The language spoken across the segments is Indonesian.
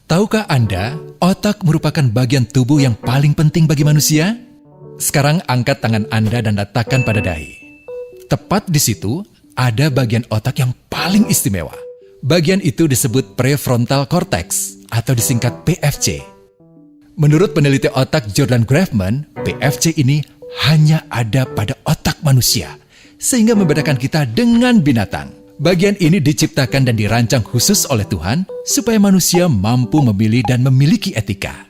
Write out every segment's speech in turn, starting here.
Tahukah Anda, otak merupakan bagian tubuh yang paling penting bagi manusia? Sekarang angkat tangan Anda dan letakkan pada dahi. Tepat di situ, ada bagian otak yang paling istimewa. Bagian itu disebut prefrontal cortex atau disingkat PFC. Menurut peneliti otak Jordan Grafman, PFC ini hanya ada pada otak manusia, sehingga membedakan kita dengan binatang. Bagian ini diciptakan dan dirancang khusus oleh Tuhan supaya manusia mampu memilih dan memiliki etika.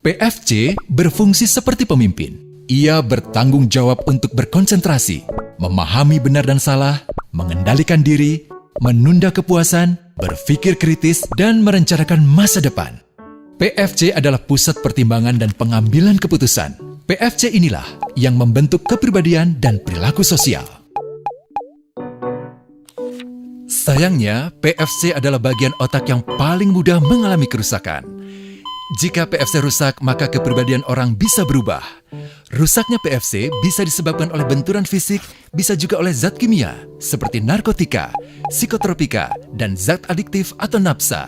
PFC berfungsi seperti pemimpin. Ia bertanggung jawab untuk berkonsentrasi, memahami benar dan salah, mengendalikan diri, menunda kepuasan, berpikir kritis, dan merencanakan masa depan. PFC adalah pusat pertimbangan dan pengambilan keputusan. PFC inilah yang membentuk kepribadian dan perilaku sosial. Sayangnya, PFC adalah bagian otak yang paling mudah mengalami kerusakan. Jika PFC rusak, maka kepribadian orang bisa berubah. Rusaknya PFC bisa disebabkan oleh benturan fisik, bisa juga oleh zat kimia, seperti narkotika, psikotropika, dan zat adiktif atau nafsa.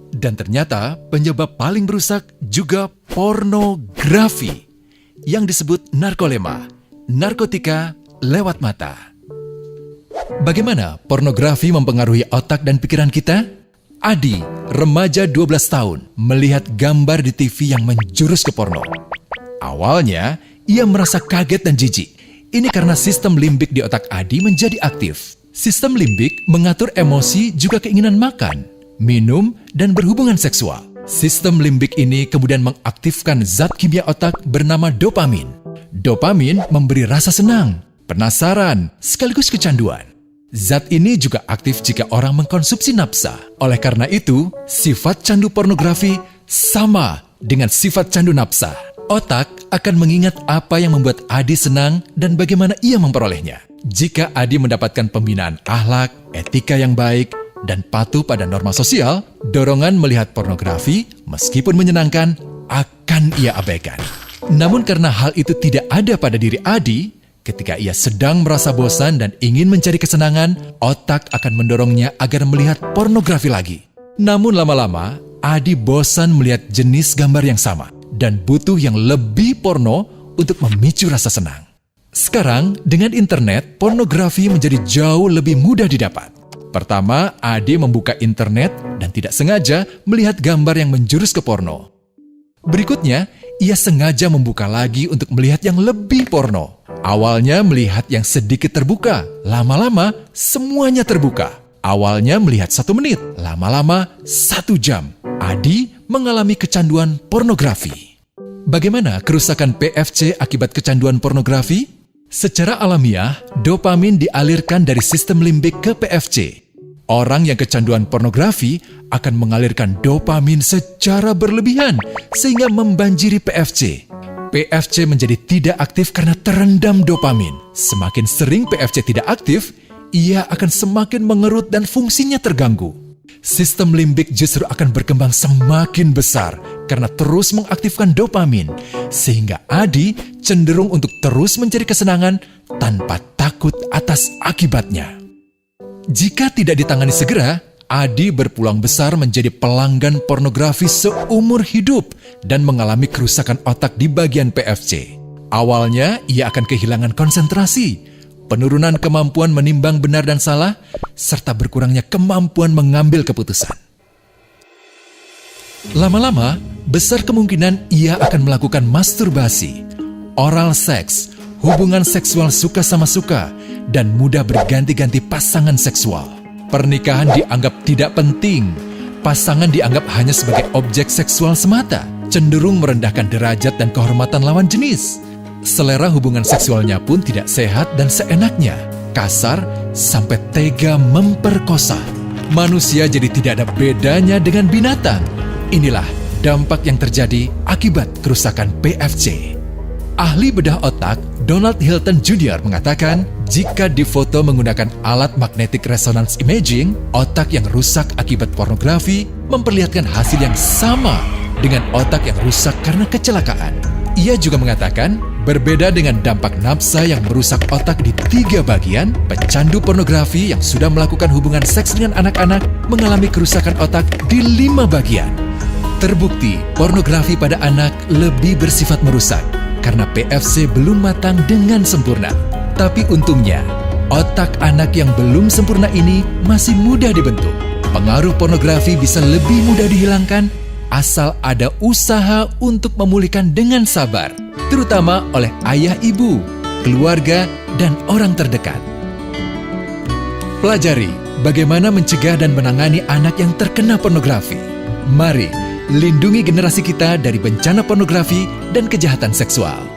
Dan ternyata penyebab paling merusak juga pornografi, yang disebut narkolema, narkotika lewat mata. Bagaimana pornografi mempengaruhi otak dan pikiran kita? Adi, remaja 12 tahun, melihat gambar di TV yang menjurus ke porno. Awalnya, ia merasa kaget dan jijik. Ini karena sistem limbik di otak Adi menjadi aktif. Sistem limbik mengatur emosi juga keinginan makan, minum, dan berhubungan seksual. Sistem limbik ini kemudian mengaktifkan zat kimia otak bernama dopamin. Dopamin memberi rasa senang, penasaran, sekaligus kecanduan. Zat ini juga aktif jika orang mengkonsumsi nafsa. Oleh karena itu, sifat candu pornografi sama dengan sifat candu nafsa. Otak akan mengingat apa yang membuat Adi senang dan bagaimana ia memperolehnya. Jika Adi mendapatkan pembinaan akhlak, etika yang baik, dan patuh pada norma sosial, dorongan melihat pornografi, meskipun menyenangkan, akan ia abaikan. Namun karena hal itu tidak ada pada diri Adi, ketika ia sedang merasa bosan dan ingin mencari kesenangan, otak akan mendorongnya agar melihat pornografi lagi. Namun lama-lama, Adi bosan melihat jenis gambar yang sama, dan butuh yang lebih porno untuk memicu rasa senang. Sekarang, dengan internet, pornografi menjadi jauh lebih mudah didapat. Pertama, Adi membuka internet dan tidak sengaja melihat gambar yang menjurus ke porno. Berikutnya, ia sengaja membuka lagi untuk melihat yang lebih porno. Awalnya melihat yang sedikit terbuka, lama-lama semuanya terbuka. Awalnya melihat 1 menit, lama-lama 1 jam. Adi mengalami kecanduan pornografi. Bagaimana kerusakan PFC akibat kecanduan pornografi? Secara alamiah, dopamin dialirkan dari sistem limbik ke PFC. Orang yang kecanduan pornografi akan mengalirkan dopamin secara berlebihan sehingga membanjiri PFC. PFC menjadi tidak aktif karena terendam dopamin. Semakin sering PFC tidak aktif, ia akan semakin mengerut dan fungsinya terganggu. Sistem limbik justru akan berkembang semakin besar karena terus mengaktifkan dopamin, sehingga Adi cenderung untuk terus mencari kesenangan tanpa takut atas akibatnya. Jika tidak ditangani segera, Adi berpeluang besar menjadi pelanggan pornografi seumur hidup dan mengalami kerusakan otak di bagian PFC. Awalnya, ia akan kehilangan konsentrasi, penurunan kemampuan menimbang benar dan salah, serta berkurangnya kemampuan mengambil keputusan. Lama-lama, besar kemungkinan ia akan melakukan masturbasi, oral seks, hubungan seksual suka sama suka, dan mudah berganti-ganti pasangan seksual. Pernikahan dianggap tidak penting. Pasangan dianggap hanya sebagai objek seksual semata, cenderung merendahkan derajat dan kehormatan lawan jenis. Selera hubungan seksualnya pun tidak sehat dan seenaknya, kasar sampai tega memperkosa. Manusia jadi tidak ada bedanya dengan binatang. Inilah dampak yang terjadi akibat kerusakan PFC. Ahli bedah otak Donald Hilton Jr. mengatakan, jika difoto menggunakan alat magnetic resonance imaging, otak yang rusak akibat pornografi memperlihatkan hasil yang sama dengan otak yang rusak karena kecelakaan. Ia juga mengatakan, Berbeda dengan dampak nafsa yang merusak otak di 3 bagian, pecandu pornografi yang sudah melakukan hubungan seks dengan anak-anak mengalami kerusakan otak di 5 bagian. Terbukti, pornografi pada anak lebih bersifat merusak karena PFC belum matang dengan sempurna. Tapi untungnya, otak anak yang belum sempurna ini masih mudah dibentuk. Pengaruh pornografi bisa lebih mudah dihilangkan asal ada usaha untuk memulihkan dengan sabar, terutama oleh ayah ibu, keluarga, dan orang terdekat. Pelajari bagaimana mencegah dan menangani anak yang terkena pornografi. Mari lindungi generasi kita dari bencana pornografi dan kejahatan seksual.